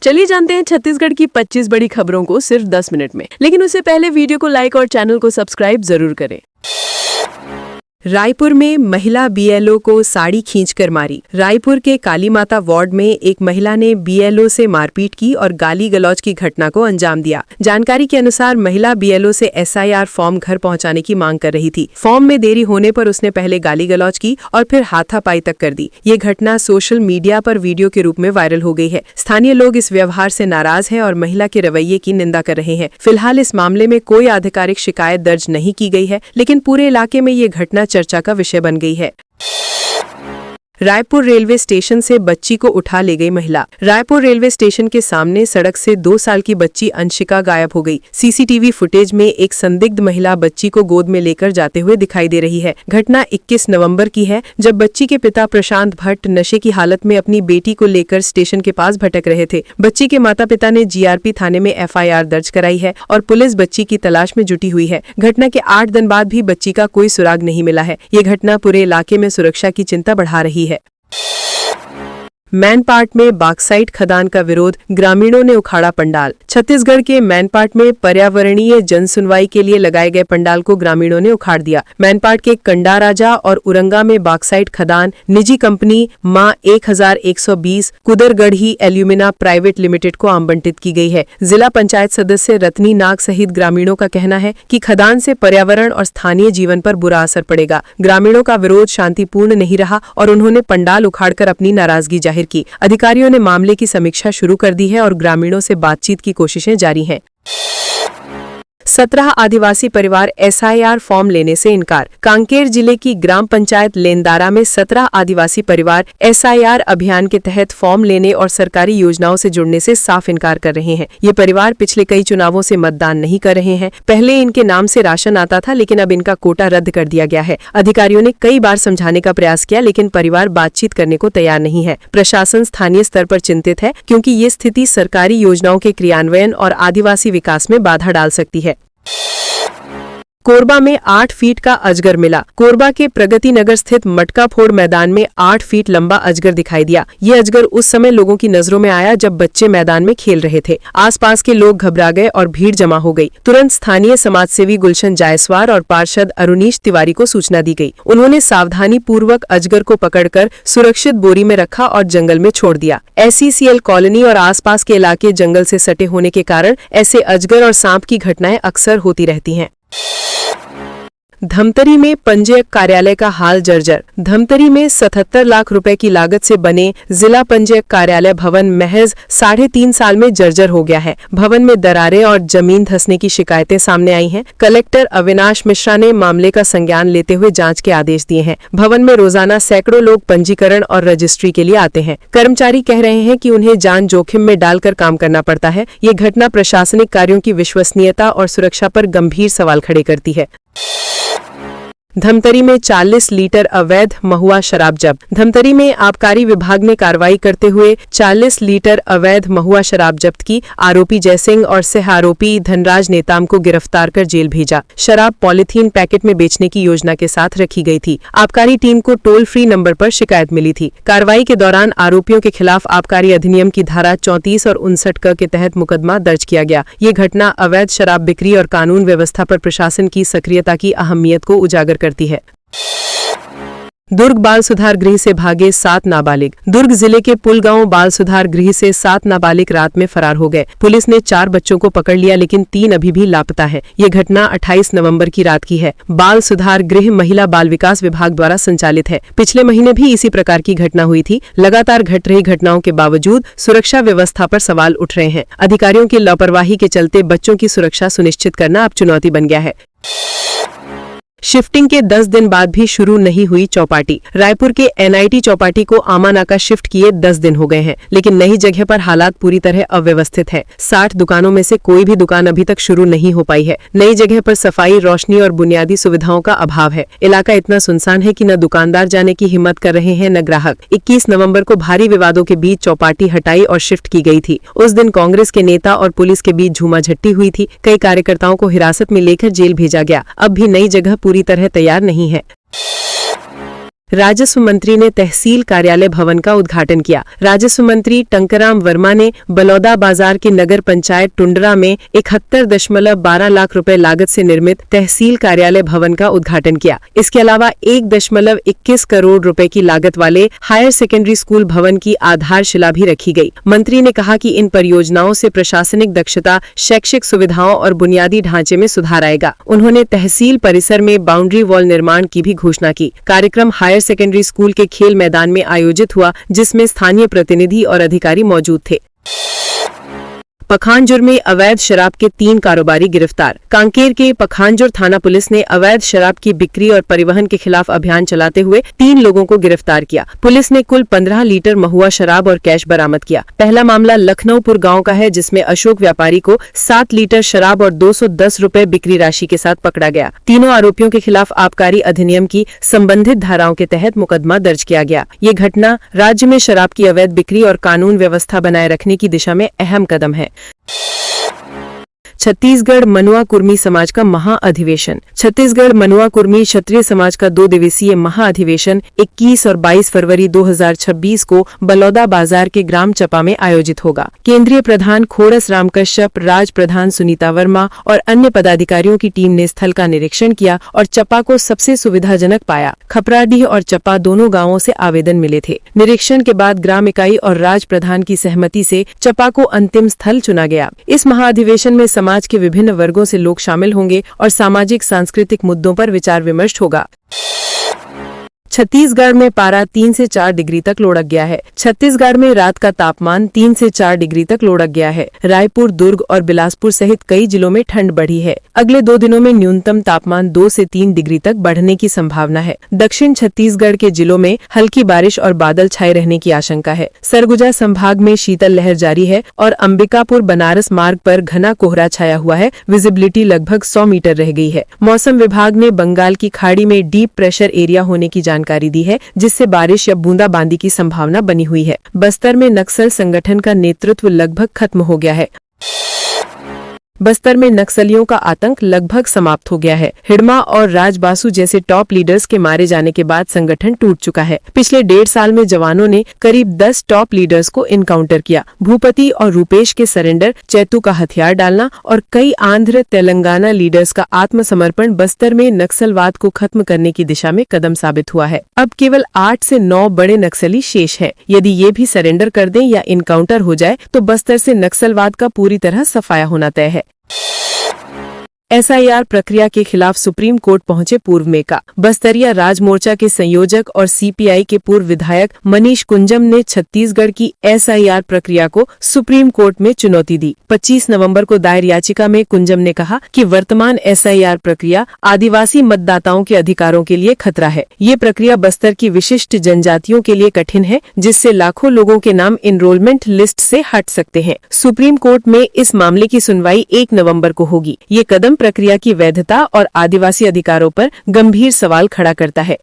चलिए जानते हैं छत्तीसगढ़ की 25 बड़ी खबरों को सिर्फ 10 मिनट में। लेकिन उससे पहले वीडियो को लाइक और चैनल को सब्सक्राइब जरूर करें। रायपुर में महिला बीएलओ को साड़ी खींचकर मारी। रायपुर के काली माता वार्ड में एक महिला ने बीएलओ से मारपीट की और गाली गलौज की घटना को अंजाम दिया। जानकारी के अनुसार महिला बीएलओ से एसआईआर फॉर्म घर पहुंचाने की मांग कर रही थी। फॉर्म में देरी होने पर उसने पहले गाली गलौज की और फिर हाथापाई तक कर दी। ये घटना सोशल मीडिया पर वीडियो के रूप में वायरल हो गई है। स्थानीय लोग इस व्यवहार से नाराज हैं और महिला के रवैये की निंदा कर रहे हैं। फिलहाल इस मामले में कोई आधिकारिक शिकायत दर्ज नहीं की गई है, लेकिन पूरे इलाके में ये घटना चर्चा का विषय बन गई है। रायपुर रेलवे स्टेशन से बच्ची को उठा ले गई महिला। रायपुर रेलवे स्टेशन के सामने सड़क से 2 साल की बच्ची अंशिका गायब हो गई। सीसीटीवी फुटेज में एक संदिग्ध महिला बच्ची को गोद में लेकर जाते हुए दिखाई दे रही है। घटना 21 नवंबर की है, जब बच्ची के पिता प्रशांत भट्ट नशे की हालत में अपनी बेटी को लेकर स्टेशन के पास भटक रहे थे। बच्ची के माता पिता ने जीआरपी थाने में एफआईआर दर्ज कराई है और पुलिस बच्ची की तलाश में जुटी हुई है। घटना के 8 दिन बाद भी बच्ची का कोई सुराग नहीं मिला है। ये घटना पूरे इलाके में सुरक्षा की चिंता बढ़ा रही है। मैनपाट में बॉक्साइट खदान का विरोध, ग्रामीणों ने उखाड़ा पंडाल। छत्तीसगढ़ के मैनपाट में पर्यावरणीय जन सुनवाई के लिए लगाए गए पंडाल को ग्रामीणों ने उखाड़ दिया। मैनपाट के कंडाराजा और उरंगा में बॉक्साइट खदान निजी कंपनी मां 1120 कुदरगढ़ी एल्यूमिना प्राइवेट लिमिटेड को आवंटित की गई है। जिला पंचायत सदस्य रत्नी नाग सहित ग्रामीणों का कहना है कि खदान से पर्यावरण और स्थानीय जीवन पर बुरा असर पड़ेगा। ग्रामीणों का विरोध शांतिपूर्ण नहीं रहा और उन्होंने पंडाल उखाड़कर अपनी नाराजगी जाहिर की। अधिकारियों ने मामले की समीक्षा शुरू कर दी है और ग्रामीणों से बातचीत की कोशिशें जारी हैं। 17 आदिवासी परिवार एसआईआर फॉर्म लेने से इनकार। कांकेर जिले की ग्राम पंचायत लेनदारा में 17 आदिवासी परिवार एसआईआर अभियान के तहत फॉर्म लेने और सरकारी योजनाओं से जुड़ने से साफ इनकार कर रहे हैं। ये परिवार पिछले कई चुनावों से मतदान नहीं कर रहे हैं। पहले इनके नाम से राशन आता था, लेकिन अब इनका कोटा रद्द कर दिया गया है। अधिकारियों ने कई बार समझाने का प्रयास किया, लेकिन परिवार बातचीत करने को तैयार नहीं है। प्रशासन स्थानीय स्तर पर चिंतित है, क्योंकि ये स्थिति सरकारी योजनाओं के क्रियान्वयन और आदिवासी विकास में बाधा डाल सकती है। कोरबा में 8 फीट का अजगर मिला। कोरबा के प्रगति नगर स्थित मटका फोड़ मैदान में 8 फीट लंबा अजगर दिखाई दिया। ये अजगर उस समय लोगों की नजरों में आया जब बच्चे मैदान में खेल रहे थे। आसपास के लोग घबरा गए और भीड़ जमा हो गई। तुरंत स्थानीय समाजसेवी गुलशन जायसवाल और पार्षद अरुणीश तिवारी को सूचना दी गई। उन्होंने सावधानी पूर्वक अजगर को पकड़कर सुरक्षित बोरी में रखा और जंगल में छोड़ दिया। एससीसीएल कॉलोनी और आसपास के इलाके जंगल से सटे होने के कारण ऐसे अजगर और सांप की घटनाएं अक्सर होती रहती हैं। धमतरी में पंजीयक कार्यालय का हाल जर्जर। धमतरी में 77 लाख रुपए की लागत से बने जिला पंजीयक कार्यालय भवन महज 3.5 साल में जर्जर हो गया है। भवन में दरारें और जमीन धंसने की शिकायतें सामने आई हैं। कलेक्टर अविनाश मिश्रा ने मामले का संज्ञान लेते हुए जांच के आदेश दिए हैं। भवन में रोजाना सैकड़ों लोग पंजीकरण और रजिस्ट्री के लिए आते हैं। कर्मचारी कह रहे हैं कि उन्हें जान जोखिम में डालकर काम करना पड़ता है। ये घटना प्रशासनिक कार्यों की विश्वसनीयता और सुरक्षा पर गंभीर सवाल खड़े करती है। धमतरी में 40 लीटर अवैध महुआ शराब जब्त। धमतरी में आबकारी विभाग ने कार्रवाई करते हुए 40 लीटर अवैध महुआ शराब जब्त की। आरोपी जयसिंह और सह आरोपी धनराज नेताम को गिरफ्तार कर जेल भेजा। शराब पॉलीथीन पैकेट में बेचने की योजना के साथ रखी गई थी। आबकारी टीम को टोल फ्री नंबर पर शिकायत मिली थी। कार्रवाई के दौरान आरोपियों के खिलाफ आबकारी अधिनियम की धारा 34 और 59 क के तहत मुकदमा दर्ज किया गया। ये घटना अवैध शराब बिक्री और कानून व्यवस्था पर प्रशासन की सक्रियता की अहमियत को उजागर करती है। दुर्ग बाल सुधार गृह से भागे 7 नाबालिग। दुर्ग जिले के पुलगांव बाल सुधार गृह से 7 नाबालिग रात में फरार हो गए। पुलिस ने 4 बच्चों को पकड़ लिया, लेकिन 3 अभी भी लापता है। ये घटना 28 नवंबर की रात की है। बाल सुधार गृह महिला बाल विकास विभाग द्वारा संचालित है। पिछले महीने भी इसी प्रकार की घटना हुई थी। लगातार घट रही घटनाओं के बावजूद सुरक्षा व्यवस्था पर सवाल उठ रहे हैं। अधिकारियों की लापरवाही के चलते बच्चों की सुरक्षा सुनिश्चित करना अब चुनौती बन गया है। शिफ्टिंग के 10 दिन बाद भी शुरू नहीं हुई चौपाटी। रायपुर के एनआईटी चौपाटी को आमानाका शिफ्ट किए 10 दिन हो गए हैं, लेकिन नई जगह पर हालात पूरी तरह अव्यवस्थित है। 60 दुकानों में से कोई भी दुकान अभी तक शुरू नहीं हो पाई है। नई जगह पर सफाई, रोशनी और बुनियादी सुविधाओं का अभाव है। इलाका इतना सुनसान है कि न दुकानदार जाने की हिम्मत कर रहे हैं, न ग्राहक। 21 नवंबर को भारी विवादों के बीच चौपाटी हटाई और शिफ्ट की गई थी। उस दिन कांग्रेस के नेता और पुलिस के बीच झूमाझट्टी हुई थी। कई कार्यकर्ताओं को हिरासत में लेकर जेल भेजा गया। अब भी नई जगह पूरी तरह तैयार नहीं है। राजस्व मंत्री ने तहसील कार्यालय भवन का उद्घाटन किया। राजस्व मंत्री टंकराम वर्मा ने बलौदा बाजार के नगर पंचायत टुंडरा में 71.12 लाख रुपए लागत से निर्मित तहसील कार्यालय भवन का उद्घाटन किया। इसके अलावा 1.21 करोड़ रुपए की लागत वाले हायर सेकेंडरी स्कूल भवन की आधारशिला भी रखी गई। मंत्री ने कहा कि इन परियोजनाओं से प्रशासनिक दक्षता, शैक्षिक सुविधाओं और बुनियादी ढांचे में सुधार आएगा। उन्होंने तहसील परिसर में बाउंड्री वॉल निर्माण की भी घोषणा की। कार्यक्रम हायर सेकेंडरी स्कूल के खेल मैदान में आयोजित हुआ, जिसमें स्थानीय प्रतिनिधि और अधिकारी मौजूद थे। पखानजोर में अवैध शराब के 3 कारोबारी गिरफ्तार। कांकेर के पखानजोर थाना पुलिस ने अवैध शराब की बिक्री और परिवहन के खिलाफ अभियान चलाते हुए 3 लोगों को गिरफ्तार किया। पुलिस ने कुल 15 लीटर महुआ शराब और कैश बरामद किया। पहला मामला लखनऊपुर गांव का है, जिसमें अशोक व्यापारी को 7 लीटर शराब और 210 रुपए बिक्री राशि के साथ पकड़ा गया। तीनों आरोपियों के खिलाफ आबकारी अधिनियम की संबंधित धाराओं के तहत मुकदमा दर्ज किया गया। ये घटना राज्य में शराब की अवैध बिक्री और कानून व्यवस्था बनाए रखने की दिशा में अहम कदम है। छत्तीसगढ़ मनुआ कुर्मी समाज का महाअधिवेशन। छत्तीसगढ़ मनुआ कुर्मी क्षत्रिय समाज का 2 दिवसीय महाअधिवेशन 21 और 22 फरवरी 2026 को बलौदा बाजार के ग्राम चपा में आयोजित होगा। केंद्रीय प्रधान खोड़स राम कश्यप, राज प्रधान सुनीता वर्मा और अन्य पदाधिकारियों की टीम ने स्थल का निरीक्षण किया और चपा को सबसे सुविधाजनक पाया। खपराडीह और चपा दोनों गांवों से आवेदन मिले थे। निरीक्षण के बाद ग्राम इकाई और राज प्रधान की सहमति से चपा को अंतिम स्थल चुना गया। इस महाअधिवेशन में समाज के विभिन्न वर्गों से लोग शामिल होंगे और सामाजिक सांस्कृतिक मुद्दों पर विचार विमर्श होगा। छत्तीसगढ़ में पारा 3 से 4 डिग्री तक लुढ़क गया है। छत्तीसगढ़ में रात का तापमान 3 से 4 डिग्री तक लुढ़क गया है। रायपुर, दुर्ग और बिलासपुर सहित कई जिलों में ठंड बढ़ी है। अगले 2 दिनों में न्यूनतम तापमान 2 से 3 डिग्री तक बढ़ने की संभावना है। दक्षिण छत्तीसगढ़ के जिलों में हल्की बारिश और बादल छाए रहने की आशंका है। सरगुजा संभाग में शीतल लहर जारी है और अंबिकापुर बनारस मार्ग पर घना कोहरा छाया हुआ है। विजिबिलिटी लगभग 100 मीटर रह गई है। मौसम विभाग ने बंगाल की खाड़ी में डीप प्रेशर एरिया होने की जानकारी दी है, जिससे बारिश या बूंदाबांदी की संभावना बनी हुई है। बस्तर में नक्सल संगठन का नेतृत्व लगभग खत्म हो गया है। बस्तर में नक्सलियों का आतंक लगभग समाप्त हो गया है। हिडमा और राजबासु जैसे टॉप लीडर्स के मारे जाने के बाद संगठन टूट चुका है। पिछले 1.5 साल में जवानों ने करीब 10 टॉप लीडर्स को इनकाउंटर किया। भूपति और रूपेश के सरेंडर, चैतू का हथियार डालना और कई आंध्र तेलंगाना लीडर्स का आत्मसमर्पण बस्तर में नक्सलवाद को खत्म करने की दिशा में कदम साबित हुआ है। अब केवल 8 से 9 बड़े नक्सली शेष है। यदि ये भी सरेंडर कर दें या इनकाउंटर हो जाए तो बस्तर से नक्सलवाद का पूरी तरह सफाया होना तय है। SIR प्रक्रिया के खिलाफ सुप्रीम कोर्ट पहुंचे पूर्व मेका। बस्तरिया राज मोर्चा के संयोजक और CPI के पूर्व विधायक मनीष कुंजम ने छत्तीसगढ़ की SIR प्रक्रिया को सुप्रीम कोर्ट में चुनौती दी। 25 नवंबर को दायर याचिका में कुंजम ने कहा कि वर्तमान SIR प्रक्रिया आदिवासी मतदाताओं के अधिकारों के लिए खतरा है। ये प्रक्रिया बस्तर की विशिष्ट जनजातियों के लिए कठिन है, जिससे लाखों लोगों के नाम एनरोलमेंट लिस्ट से हट सकते हैं। सुप्रीम कोर्ट में इस मामले की सुनवाई 1 नवंबर को होगी। ये कदम प्रक्रिया की वैधता और आदिवासी अधिकारों पर गंभीर सवाल खड़ा करता है।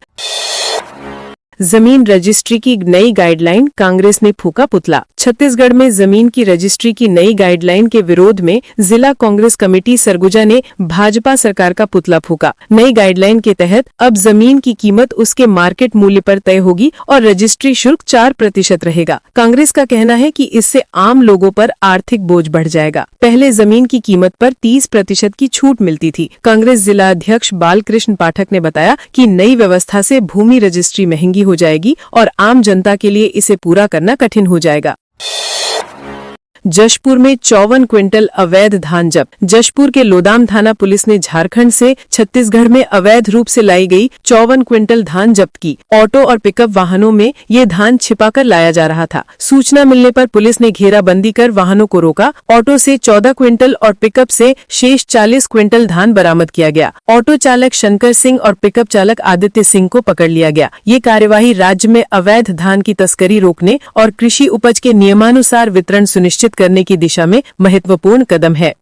जमीन रजिस्ट्री की नई गाइडलाइन, कांग्रेस ने फूका पुतला। छत्तीसगढ़ में जमीन की रजिस्ट्री की नई गाइडलाइन के विरोध में जिला कांग्रेस कमेटी सरगुजा ने भाजपा सरकार का पुतला फूका। नई गाइडलाइन के तहत अब जमीन की कीमत उसके मार्केट मूल्य पर तय होगी और रजिस्ट्री शुल्क 4% रहेगा। कांग्रेस का कहना है कि इससे आम लोगों पर आर्थिक बोझ बढ़ जाएगा। पहले जमीन की कीमत पर 30% की छूट मिलती थी। कांग्रेस जिला अध्यक्ष बालकृष्ण पाठक ने बताया कि नई व्यवस्था से भूमि रजिस्ट्री महंगी हो जाएगी और आम जनता के लिए इसे पूरा करना कठिन हो जाएगा। जशपुर में 54 क्विंटल अवैध धान जब्त। जशपुर के लोदाम थाना पुलिस ने झारखंड से छत्तीसगढ़ में अवैध रूप से लाई गई 54 क्विंटल धान जब्त की। ऑटो और पिकअप वाहनों में ये धान छिपाकर लाया जा रहा था। सूचना मिलने पर पुलिस ने घेराबंदी कर वाहनों को रोका। ऑटो से 14 क्विंटल और पिकअप से शेष 40 क्विंटल धान बरामद किया गया। ऑटो चालक शंकर सिंह और पिकअप चालक आदित्य सिंह को पकड़ लिया गया। ये कार्यवाही राज्य में अवैध धान की तस्करी रोकने और कृषि उपज के नियमानुसार वितरण सुनिश्चित करने की दिशा में महत्वपूर्ण कदम है।